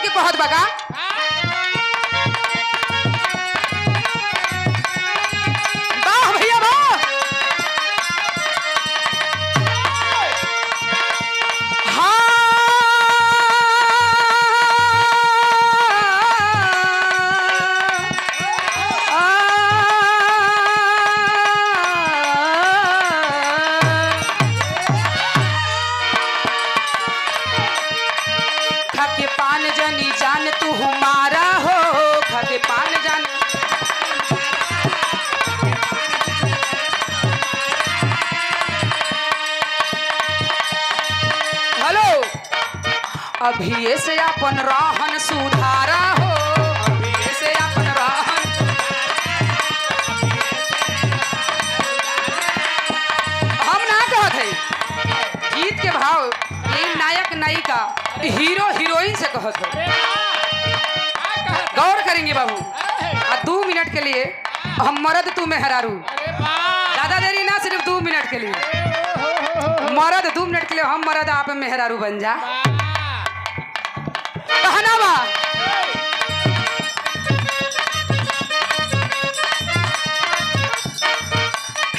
के कहत बगा वाह भैया वाह खाके पान जनी जान तू हमारा हो खाके पान जान हेलो अभी से अपन रहन सुधारा हो अभी से अपन रहन हम ना कहत है गीत के भाव ये नायक नायिका हीरो हीरोइन से कहत है गौर करेंगे बाबू आ 2 मिनट के लिए हम मर्द तू मेहरारू ज्यादा देरी ना सिर्फ 2 मिनट के लिए मर्द 2 मिनट के लिए हम मर्द आप मेहरारू बन जा कहना बा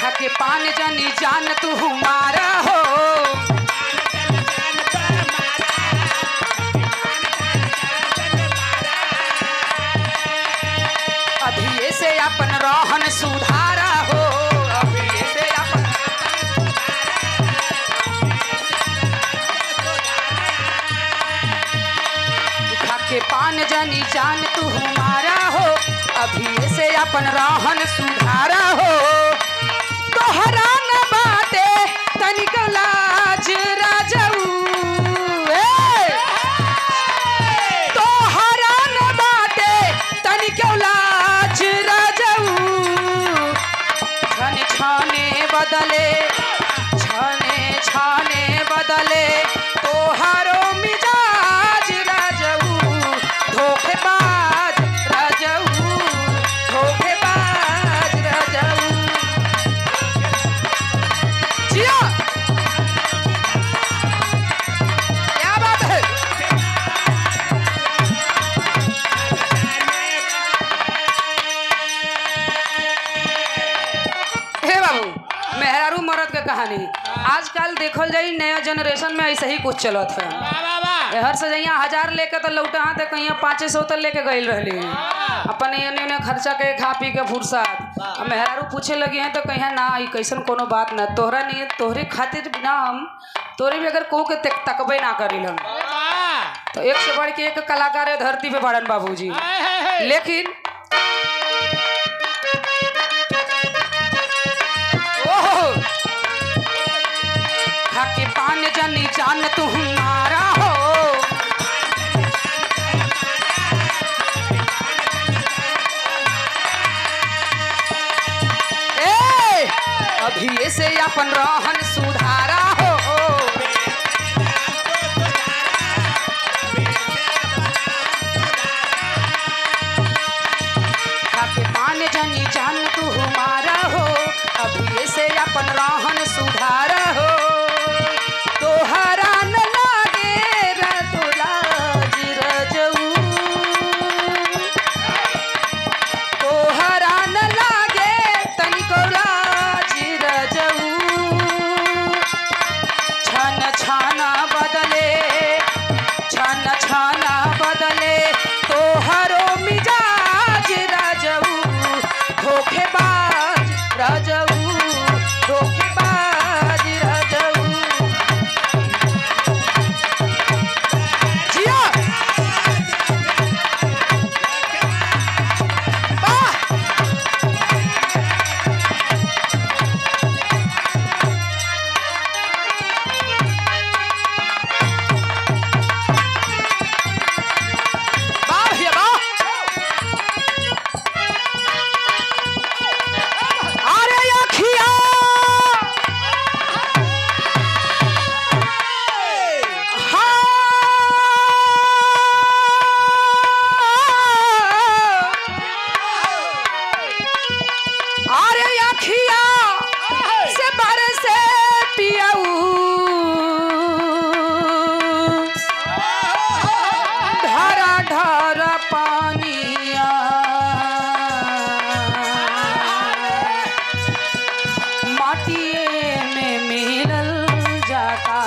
खाके पान जनी जान तू हमारा हो अभी से अपन रहन सुधारा हो अभी से अपन खाके पान जनी जान तू हमारा हो अभी से अपन रहन सुधारा हो तोहरा न बाटे तनिक लाज राजऊ तोहरा न बाटे तनिक लाज राजऊ छने छने बदले छने छने बदले तोहरो मिजाज राजऊ धोखेबाज राजऊ धोखेबाज राजऊ जिया क्या बात है हे बाबू मेहरारू मर्द के कहानी आजकल देखल जाई नया जनरेशन में ऐसे ही कुछ चलत है हर से जइया 1000 लेके तो लौटा हाथ कहीं 500 तो लेके गई रहली अपन एने खर्चा के खा पी के फुर्सत मेहरारू पूछे लगी हैं तो कहीं ना ई कैसन कोनो बात ना तोहरा नहीं तोहरे खातिर बिना हम तोरे भी अगर को के तकबे ना करी हम तो एक से बढ़ के एक कलाकार है धरती पे बड़न बाबूजी लेकिन खाके पान जनी जान तू हमारा हो ए अभी से अपन रहन सुधारा हो खाके पान जनी जान तू हमारा हो अभी से अपन रहन सुधारा हो तोहरा न लागे रतुलाज रजऊ तोहरा न लागे तनिको लाज रजऊ छन छाना बदले छन छाना बदले तोहरो मिजाज रजऊ धोखेबाज रजऊ धोखेबाज ढार पानिया माटिए में मिलल जाता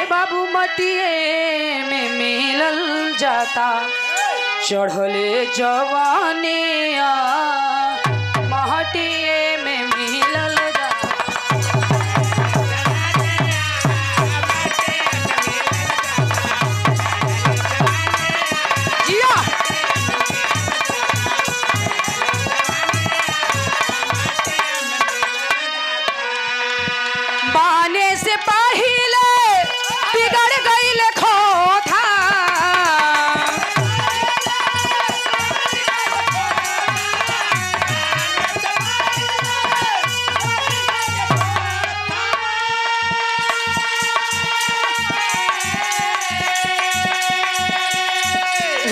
ए बाबू मटिए में मिलल जाता चढ़ले जवाने माटिए में मिलल जाता जिया बाने से पहिले बिगड़ गईल खोथा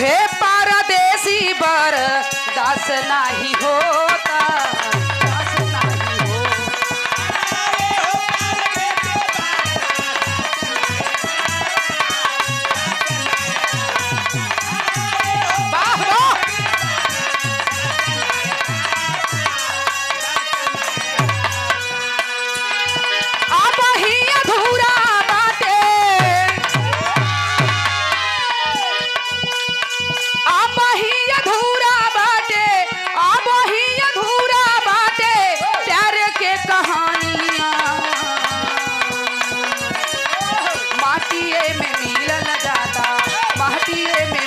हे परदेसी बर दास नाही होता दास नाही होता वाह वाह अब ही अधूरा बाटे अब ही अधूरा बाटे अब ही अधूरा बाटे प्यार के कहानियां माटिए में मिलल जाता माटिए में